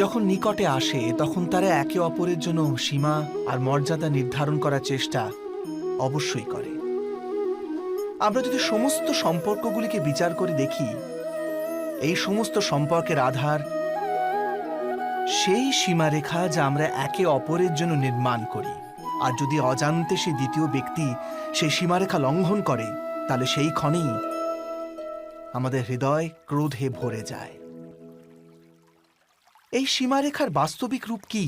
যখন নিকটে আসে তখন তারা একে অপরের জন্য সীমা আর মর্যাদা নির্ধারণ করার চেষ্টা অবশ্যই করে। আমরা যদি সমস্ত সম্পর্কগুলিকে বিচার করে দেখি, এই সমস্ত সম্পর্কের আধার সেই সীমারেখা যা আমরা একে অপরের জন্য নির্মাণ করি। আর যদি অজান্তে সেই দ্বিতীয় ব্যক্তি সেই সীমারেখা লঙ্ঘন করে, তাহলে সেই ক্ষণেই আমাদের হৃদয় ক্রোধে ভরে যায়। এই সীমারেখার বাস্তবিক রূপ কি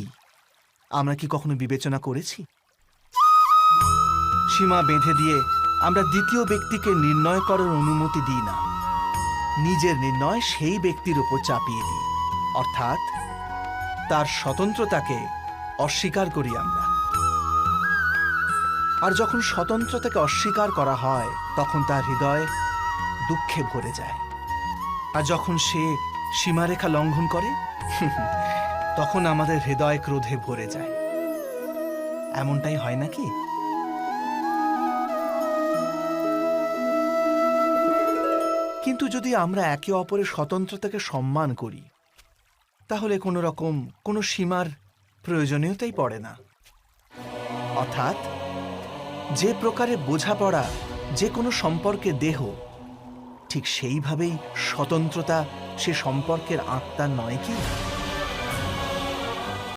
আমরা কি কখনো বিবেচনা করেছি? সীমা বেঁধে দিয়ে আমরা দ্বিতীয় ব্যক্তিকে নির্ণয় করার অনুমতি দিই না, নিজের নির্ণয় সেই ব্যক্তির উপর চাপিয়ে দিই, অর্থাৎ তার স্বতন্ত্রতাকে অস্বীকার করি আমরা। আর যখন স্বতন্ত্রতাকে অস্বীকার করা হয় তখন তার হৃদয় দুঃখে ভরে যায়। আর যখন সে সীমারেখা লঙ্ঘন করে তখন আমাদের হৃদয় ক্রোধে ভরে যায়। এমনটাই হয় নাকি? কিন্তু যদি আমরা একে অপরের স্বতন্ত্রতাকে সম্মান করি, তাহলে কোনো সীমার প্রয়োজনীয়তাই পড়ে না। অর্থাৎ যে প্রকারে বোঝাপড়া যে কোনো সম্পর্কের দেহ, ঠিক সেইভাবেই স্বতন্ত্রতা সে সম্পর্কের আত্মা নয় কি?